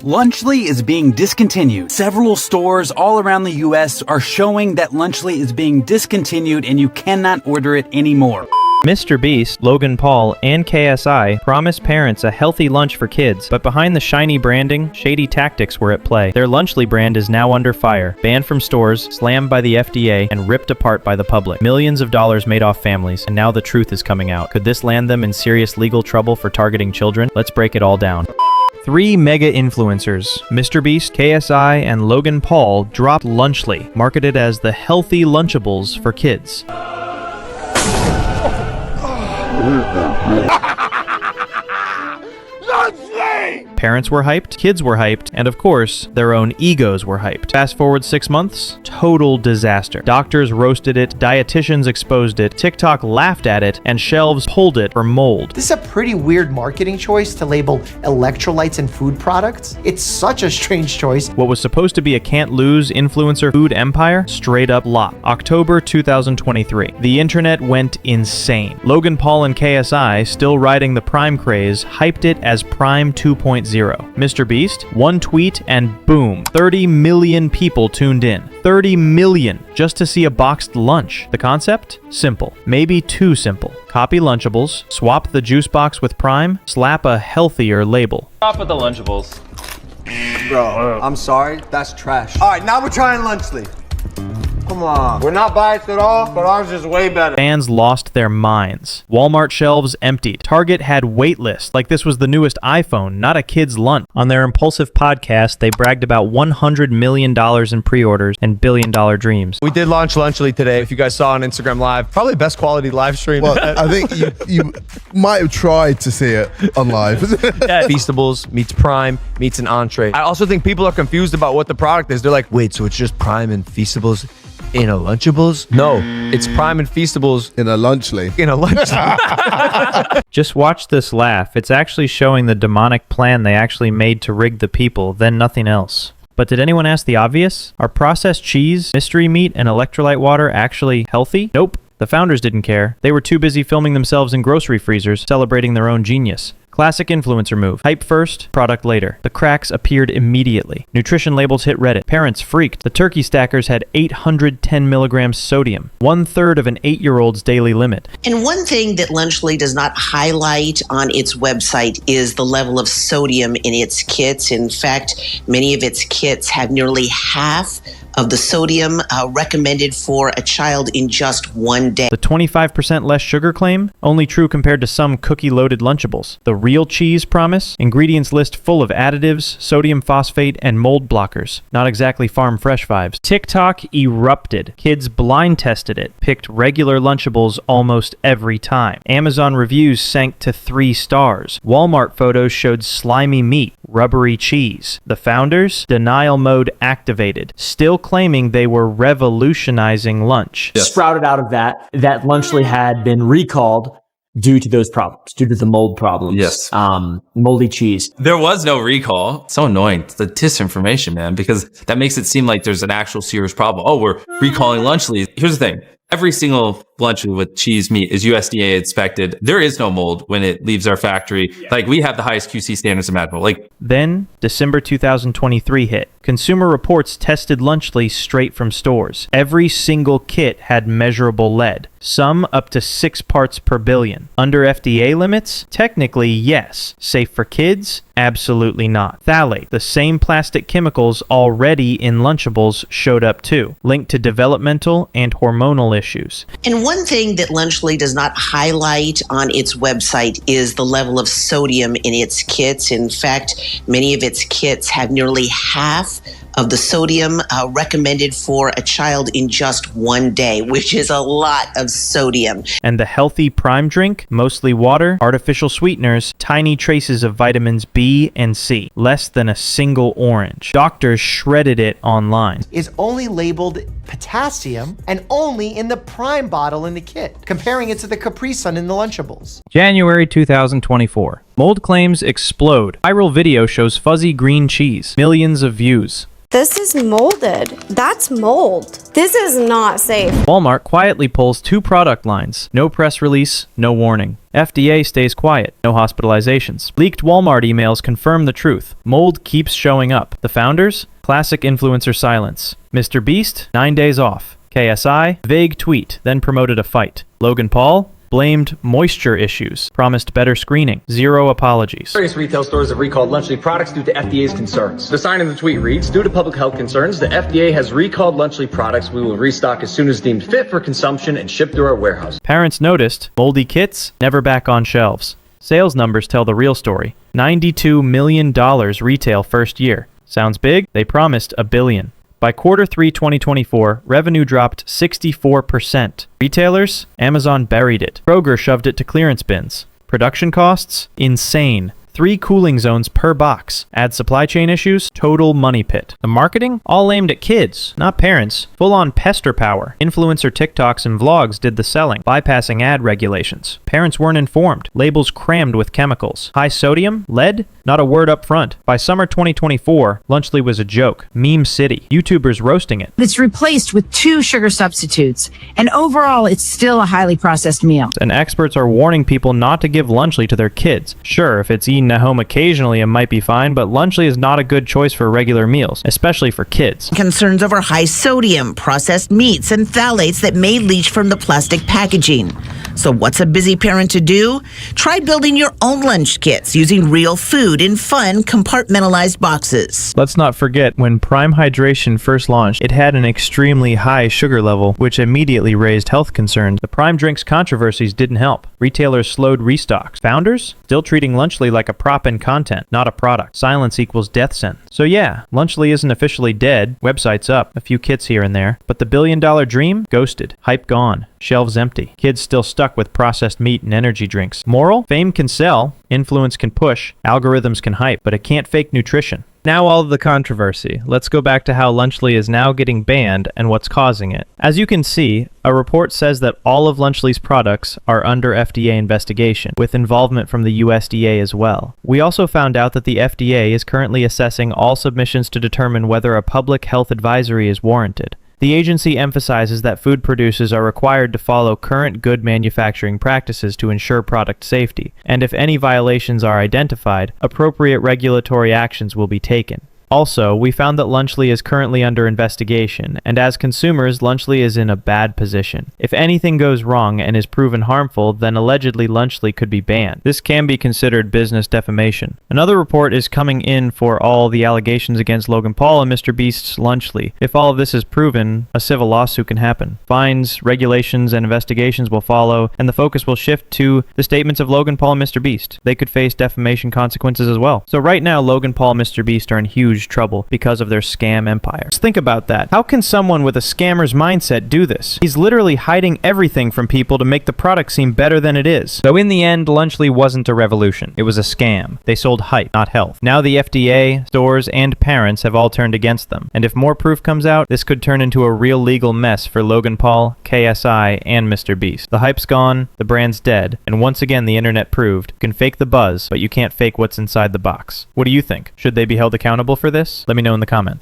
Lunchly is being discontinued. Several stores all around the US are showing that Lunchly is being discontinued and you cannot order it anymore. MrBeast, Logan Paul, and KSI promised parents a healthy lunch for kids, but behind the shiny branding, shady tactics were at play. Their Lunchly brand is now under fire, banned from stores, slammed by the FDA, and ripped apart by the public. Millions of dollars made off families, and now the truth is coming out. Could this land them in serious legal trouble for targeting children? Let's break it all down. 3 mega influencers, MrBeast, KSI, and Logan Paul, dropped Lunchly, marketed as the healthy Lunchables for kids. Parents were hyped, kids were hyped, and of course, their own egos were hyped. Fast forward 6 months, total disaster. Doctors roasted it, dietitians exposed it, TikTok laughed at it, and shelves pulled it for mold. This is a pretty weird marketing choice to label electrolytes in food products. It's such a strange choice. What was supposed to be a can't-lose influencer food empire, straight up flop. October 2023. The internet went insane. Logan Paul and KSI, still riding the Prime craze, hyped it as Prime 2.0. MrBeast, one tweet and boom, 30 million people tuned in. 30 million just to see a boxed lunch. The concept? Simple. Maybe too simple. Copy Lunchables, swap the juice box with Prime, slap a healthier label. Stop with the Lunchables. Bro, I'm sorry, that's trash. All right, now we're trying Lunchly. Come on. We're not biased at all, but ours is way better. Fans lost their minds. Walmart shelves emptied. Target had wait lists like this was the newest iPhone, not a kid's lunch. On their impulsive podcast, they bragged about $100 million in pre-orders and billion-dollar dreams. We did launch Lunchly today. If you guys saw on Instagram Live, probably best quality live stream. Well, I think you might have tried to see it on live. Feastables meets Prime meets an entree. I also think people are confused about what the product is. They're like, wait, so it's just Prime and Feastables in a Lunchables? No, it's Prime and Feastables in a Lunchly. In a Lunchly. Just watch this laugh. It's actually showing the demonic plan they actually made to rig the people, then nothing else. But did anyone ask the obvious? Are processed cheese, mystery meat, and electrolyte water actually healthy? Nope. The founders didn't care. They were too busy filming themselves in grocery freezers, celebrating their own genius. Classic influencer move. Hype first, product later. The cracks appeared immediately. Nutrition labels hit Reddit. Parents freaked. The turkey stackers had 810 milligrams sodium, 1/3 of an 8-year-old's daily limit. And one thing that Lunchly does not highlight on its website is the level of sodium in its kits. In fact, many of its kits have nearly half of the sodium recommended for a child in just one day. The 25% less sugar claim, only true compared to some cookie-loaded Lunchables. The real cheese promise, ingredients list full of additives, sodium phosphate, and mold blockers. Not exactly farm fresh vibes. TikTok erupted. Kids blind tested it, picked regular Lunchables almost every time. Amazon reviews sank to 3 stars. Walmart photos showed slimy meat, rubbery cheese. The founders, denial mode activated, still claiming they were revolutionizing lunch. Yes. Sprouted out of that Lunchly had been recalled due to those problems, due to the mold problems. Yes. Moldy cheese. There was no recall. So annoying. It's the disinformation, man, because that makes it seem like there's an actual serious problem. Oh, we're recalling Lunchly. Here's the thing. Every single Lunchly with cheese meat is USDA inspected. There is no mold when it leaves our factory. Like, we have the highest QC standards imaginable. Then, December 2023 hit. Consumer Reports tested Lunchly straight from stores. Every single kit had measurable lead, some up to 6 parts per billion. Under FDA limits? Technically, yes. Safe for kids? Absolutely not. Phthalate, the same plastic chemicals already in Lunchables, showed up too, linked to developmental and hormonal issues. And one thing that Lunchly does not highlight on its website is the level of sodium in its kits. In fact, many of its kits have nearly half of the sodium recommended for a child in just one day, which is a lot of sodium. And the healthy Prime drink, mostly water, artificial sweeteners, tiny traces of vitamins B and C, less than a single orange. Doctors shredded it online. Is only labeled potassium and only in the Prime bottle in the kit, comparing it to the Capri Sun in the Lunchables. January 2024. Mold claims explode. Viral video shows fuzzy green cheese. Millions of views. This is molded. That's mold. This is not safe. Walmart quietly pulls 2 product lines. No press release, no warning. FDA stays quiet. No hospitalizations. Leaked Walmart emails confirm the truth. Mold keeps showing up. The founders? Classic influencer silence. MrBeast? 9 days off. KSI? Vague tweet, then promoted a fight. Logan Paul? Blamed moisture issues, promised better screening, 0 apologies. Various retail stores have recalled Lunchly products due to FDA's concerns. The sign in the tweet reads, due to public health concerns, the FDA has recalled Lunchly products. We will restock as soon as deemed fit for consumption and ship through our warehouse. Parents noticed, moldy kits, never back on shelves. Sales numbers tell the real story. $92 million retail first year. Sounds big? They promised $1 billion. By Q3 2024, revenue dropped 64%. Retailers? Amazon buried it. Kroger shoved it to clearance bins. Production costs? Insane. 3 cooling zones per box. Add supply chain issues? Total money pit. The marketing? All aimed at kids, not parents. Full-on pester power. Influencer TikToks and vlogs did the selling, bypassing ad regulations. Parents weren't informed. Labels crammed with chemicals. High sodium? Lead? Not a word up front. By summer 2024, Lunchly was a joke. Meme city. YouTubers roasting it. It's replaced with 2 sugar substitutes, and overall, it's still a highly processed meal. And experts are warning people not to give Lunchly to their kids. Sure, if it's eaten at home occasionally, it might be fine, but Lunchly is not a good choice for regular meals, especially for kids. Concerns over high sodium, processed meats, and phthalates that may leach from the plastic packaging. So what's a busy parent to do? Try building your own lunch kits using real food in fun, compartmentalized boxes. Let's not forget, when Prime Hydration first launched, it had an extremely high sugar level, which immediately raised health concerns. The Prime Drinks controversies didn't help. Retailers slowed restocks. Founders? Still treating Lunchly like a prop in content, not a product. Silence equals death sentence. So yeah, Lunchly isn't officially dead. Website's up, a few kits here and there. But the billion-dollar dream? Ghosted. Hype gone. Shelves empty. Kids still stuck with processed meat and energy drinks. Moral? Fame can sell, influence can push, algorithms can hype, but it can't fake nutrition. Now all of the controversy. Let's go back to how Lunchly is now getting banned and what's causing it. As you can see, a report says that all of Lunchly's products are under FDA investigation, with involvement from the USDA as well. We also found out that the FDA is currently assessing all submissions to determine whether a public health advisory is warranted. The agency emphasizes that food producers are required to follow current good manufacturing practices to ensure product safety, and if any violations are identified, appropriate regulatory actions will be taken. Also, we found that Lunchly is currently under investigation, and as consumers, Lunchly is in a bad position. If anything goes wrong and is proven harmful, then allegedly Lunchly could be banned. This can be considered business defamation. Another report is coming in for all the allegations against Logan Paul and MrBeast's Lunchly. If all of this is proven, a civil lawsuit can happen. Fines, regulations, and investigations will follow, and the focus will shift to the statements of Logan Paul and MrBeast. They could face defamation consequences as well. So right now, Logan Paul and MrBeast are in huge trouble because of their scam empire. Just think about that. How can someone with a scammer's mindset do this? He's literally hiding everything from people to make the product seem better than it is. So in the end, Lunchly wasn't a revolution. It was a scam. They sold hype, not health. Now the FDA, stores, and parents have all turned against them. And if more proof comes out, this could turn into a real legal mess for Logan Paul, KSI, and MrBeast. The hype's gone, the brand's dead, and once again the internet proved you can fake the buzz, but you can't fake what's inside the box. What do you think? Should they be held accountable for this? Let me know in the comments.